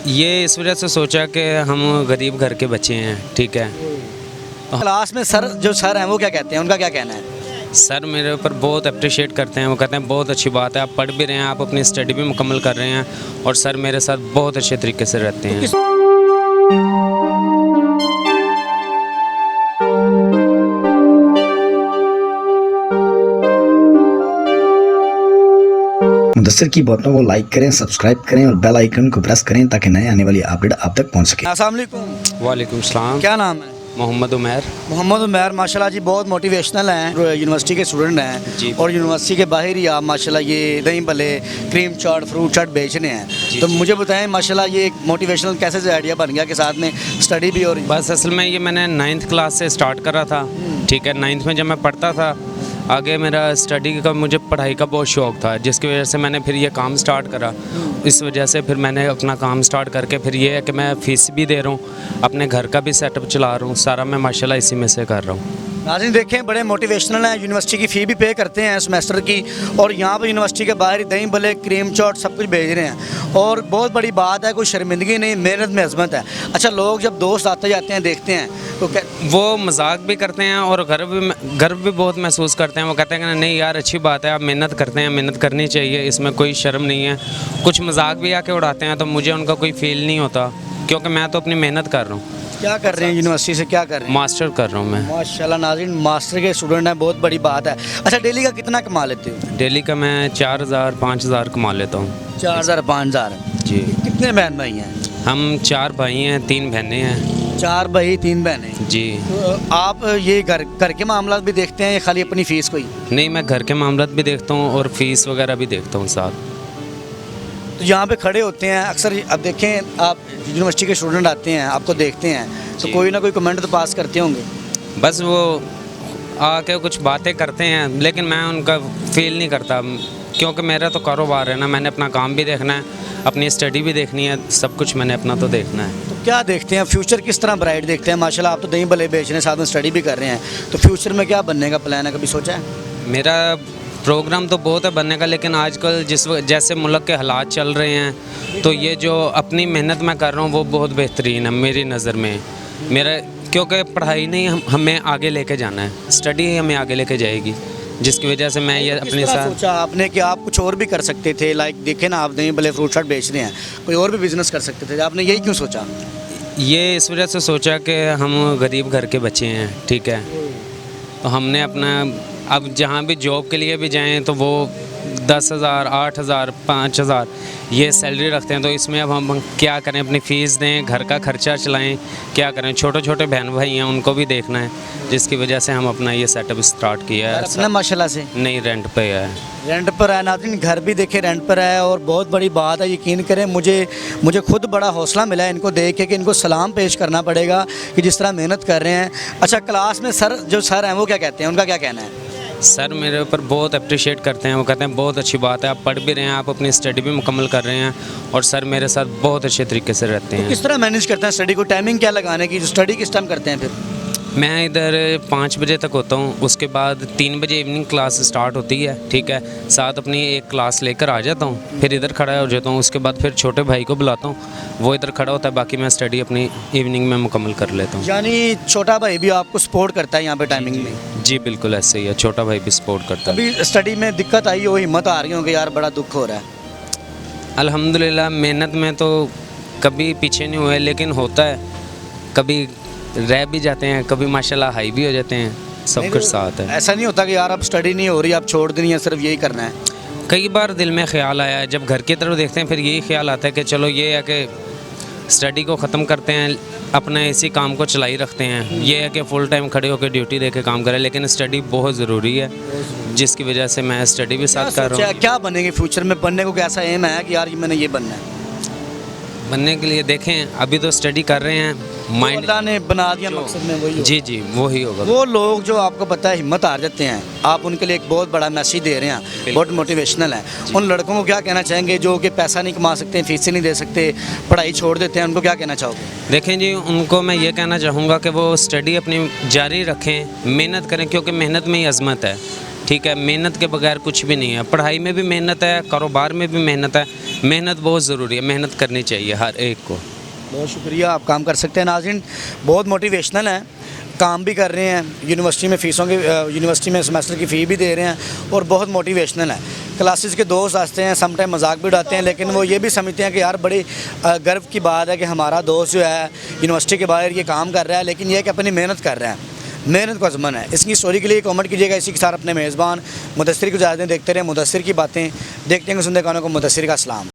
ये इस वजह से सोचा कि हम गरीब घर के बच्चे हैं, ठीक है। क्लास में सर हैं वो क्या कहते हैं, उनका क्या कहना है? सर मेरे ऊपर बहुत अप्रिशिएट करते हैं, वो कहते हैं बहुत अच्छी बात है, आप पढ़ भी रहे हैं, आप अपनी स्टडी भी मुकम्मल कर रहे हैं, और सर मेरे साथ बहुत अच्छे तरीके से रहते हैं। मुदस्सिर की बातों को लाइक करें, सब्सक्राइब करें और बेल आइकन को प्रेस करें ताकि नए आने वाली अपडेट आप तक पहुंच सके। अस्सलाम वालेकुम। वालेकुम सलाम। क्या नाम है? मोहम्मद उमैर। मोहम्मद उमैर, माशाल्लाह जी बहुत मोटिवेशनल हैं, यूनिवर्सिटी के स्टूडेंट हैं जी। और यूनिवर्सिटी के बाहर ही आप माशाल्लाह ये दही भल्ले, क्रीम चाट, फ्रूट चाट बेच रहे हैं। तो मुझे बताएं माशाल्लाह ये एक मोटिवेशनल कैसे से आइडिया बन गया कि साथ में स्टडी भी और बस असल में ये मैंने 9th क्लास से स्टार्ट करा था, ठीक है। 9th में जब मैं पढ़ता था, आगे मेरा स्टडी का, मुझे पढ़ाई का बहुत शौक़ था, जिसकी वजह से मैंने फिर ये काम स्टार्ट करा। इस वजह से फिर मैंने अपना काम स्टार्ट करके फिर ये है कि मैं फ़ीस भी दे रहा हूँ, अपने घर का भी सेटअप चला रहा हूँ, सारा मैं माशाल्लाह इसी में से कर रहा हूँ। नाज़रीन देखें, बड़े मोटिवेशनल हैं, यूनिवर्सिटी की फ़ी भी पे करते हैं सेमेस्टर की, और यहाँ पर यूनिवर्सिटी के बाहर ही दही भल्ले, क्रीम चाट सब कुछ भेज रहे हैं, और बहुत बड़ी बात है, कोई शर्मिंदगी नहीं, मेहनत में अज़मत है। अच्छा, लोग जब दोस्त आते जाते हैं देखते हैं तो वो मजाक भी करते हैं और गर्व भी बहुत महसूस करते हैं। वो कहते हैं कि नहीं यार अच्छी बात है, आप मेहनत करते हैं, मेहनत करनी चाहिए, इसमें कोई शर्म नहीं है। कुछ मजाक भी आके उड़ाते हैं तो मुझे उनका कोई फील नहीं होता, क्योंकि मैं तो अपनी मेहनत कर रहा हूँ। क्या कर रहे हैं यूनिवर्सिटी से, क्या कर रहे हैं? मास्टर कर रहा हूँ मैं। माशाल्लाह नाज़रीन, मास्टर के स्टूडेंट हैं, बहुत बड़ी बात है। अच्छा, डेली का कितना कमा लेते हो? डेली का मैं 4000 5000 कमा लेता हूँ। 4000 5000 जी। कितने बहन भाई हैं? हम 4 भाई हैं, 3 बहनें हैं। 4 भाई 3 बहनें। जी। तो आप ये घर के मामला भी देखते हैं या खाली अपनी फ़ीस को ही? नहीं, मैं घर के मामला भी देखता हूँ और फीस वगैरह भी देखता हूँ साथ। तो यहाँ पे खड़े होते हैं अक्सर, अब देखें आप यूनिवर्सिटी के स्टूडेंट आते हैं, आपको देखते हैं तो कोई ना कोई कमेंट तो पास करते होंगे। बस वो आके कुछ बातें करते हैं, लेकिन मैं उनका फील नहीं करता, क्योंकि मेरा तो कारोबार है ना, मैंने अपना काम भी देखना है, अपनी स्टडी भी देखनी है, सब कुछ मैंने अपना तो देखना है। तो क्या देखते हैं, फ्यूचर किस तरह ब्राइट देखते हैं? माशाल्लाह आप तो दही भल्ले बेच रहे हैं, साथ में स्टडी भी कर रहे हैं, तो फ्यूचर में क्या बनने का प्लान है, कभी सोचा है? मेरा प्रोग्राम तो बहुत है बनने का, लेकिन आजकल जैसे मुल्क के हालात चल रहे हैं, तो ये जो अपनी मेहनत मैं कर रहा हूँ वो बहुत बेहतरीन है मेरी नज़र में। मेरा क्योंकि पढ़ाई नहीं हमें आगे लेके जाना है, स्टडी ही हमें आगे लेके जाएगी, जिसकी वजह से मैं ये अपने साथ सोचा आपने कि आप कुछ और भी कर सकते थे, लाइक देखे ना आप दही भल्ले फ्रूट चाट बेच रहे हैं, कोई और भी बिजनेस कर सकते थे, आपने यही क्यों सोचा? ये इस वजह से सोचा कि हम गरीब घर के बच्चे हैं, ठीक है। तो हमने अपना, अब जहाँ भी जॉब के लिए भी जाएं तो वो 10,000 8,000 5,000 ये सैलरी रखते हैं, तो इसमें अब हम क्या करें, अपनी फ़ीस दें, घर का खर्चा चलाएं, क्या करें, छोटे छोटे बहन भाई हैं उनको भी देखना है, जिसकी वजह से हम अपना ये सेटअप स्टार्ट किया है। अपना माशाल्लाह से नहीं, रेंट पे है। रेंट पर है नाज़रीन, घर भी देखे रेंट पर है, और बहुत बड़ी बात है, यकीन करें मुझे खुद बड़ा हौसला मिला है इनको देख के कि इनको सलाम पेश करना पड़ेगा कि जिस तरह मेहनत कर रहे हैं। अच्छा, क्लास में सर हैं वो क्या कहते हैं, उनका क्या कहना है? सर मेरे ऊपर बहुत अप्रिशिएट करते हैं, वो कहते हैं बहुत अच्छी बात है, आप पढ़ भी रहे हैं, आप अपनी स्टडी भी मुकम्मल कर रहे हैं, और सर मेरे साथ बहुत अच्छे तरीके से रहते हैं। किस तरह मैनेज करते हैं स्टडी को, टाइमिंग क्या लगाने की, स्टडी किस टाइम करते हैं फिर? मैं इधर 5 बजे तक होता हूँ, उसके बाद 3 बजे इवनिंग क्लास स्टार्ट होती है, ठीक है। साथ अपनी एक क्लास लेकर आ जाता हूँ, फिर इधर खड़ा हो जाता हूँ, उसके बाद फिर छोटे भाई को बुलाता हूँ, वो इधर खड़ा होता है, बाकी मैं स्टडी अपनी इवनिंग में मुकम्मल कर लेता हूँ। यानी छोटा भाई भी आपको सपोर्ट करता है यहाँ पे टाइमिंग में? जी बिल्कुल ऐसे ही है, छोटा भाई भी सपोर्ट करता है। अभी स्टडी में दिक्कत आई हो, हिम्मत आ रही हो कि यार बड़ा दुख हो रहा है? अल्हम्दुलिल्लाह, मेहनत में तो कभी पीछे नहीं हुए, लेकिन होता है, कभी रह भी जाते हैं, कभी माशाल्लाह हाई भी हो जाते हैं, सब कुछ साथ है। ऐसा नहीं होता कि यार अब स्टडी नहीं हो रही, आप छोड़ देनी है, सिर्फ यही करना है? कई बार दिल में ख्याल आया है, जब घर की तरफ देखते हैं फिर यही ख्याल आता है कि चलो ये है कि स्टडी को ख़त्म करते हैं, अपने इसी काम को चलाई रखते हैं, ये है कि फुल टाइम खड़े होकर ड्यूटी दे के काम करें, लेकिन स्टडी बहुत ज़रूरी है, जिसकी वजह से मैं स्टडी भी साथ कर रहा हूँ। क्या बनेंगे फ्यूचर में, बनने को कैसा एम है कि यार मैंने ये बनना है? बनने के लिए देखें, अभी तो स्टडी कर रहे हैं, माइंड अल्लाह ने बना दिया मकसद में वही होगा। जी वही होगा। वो लोग जो आपको पता है हिम्मत हार जाते हैं, आप उनके लिए एक बहुत बड़ा मैसेज दे रहे हैं, बहुत मोटिवेशनल है। उन लड़कों को क्या कहना चाहेंगे जो कि पैसा नहीं कमा सकते, फीसें नहीं दे सकते, पढ़ाई छोड़ देते हैं, उनको क्या कहना चाहोगे? देखें जी, उनको मैं ये कहना चाहूँगा कि वो स्टडी अपनी जारी रखें, मेहनत करें, क्योंकि मेहनत में ही अज़मत है, ठीक है। मेहनत के बगैर कुछ भी नहीं है, पढ़ाई में भी मेहनत है, कारोबार में भी मेहनत है, मेहनत बहुत ज़रूरी है, मेहनत करनी चाहिए हर एक को। बहुत शुक्रिया, आप काम कर सकते हैं। नाज़रीन, बहुत मोटिवेशनल है, काम भी कर रहे हैं, यूनिवर्सिटी में फ़ीसों की यूनिवर्सिटी में सेमेस्टर की फ़ी भी दे रहे हैं और बहुत मोटिवेशनल है। क्लासेस के दोस्त आते हैं, सम टाइम मजाक भी उड़ाते हैं, लेकिन वो ये भी समझते हैं कि यार बड़ी गर्व की बात है कि हमारा दोस्त जो है यूनिवर्सिटी के बाहर ये काम कर रहा है, लेकिन ये कि अपनी मेहनत कर रहा है, मेहनत का ज़मन है। इसकी स्टोरी के लिए कमेंट कीजिएगा। इसी के साथ अपने मेज़बान मुदस्सिर को इजाज़त दें। देखते रहे मुदस्सिर की बातें, देखते हैं सुनते कानों को। मुदस्सिर का सलाम।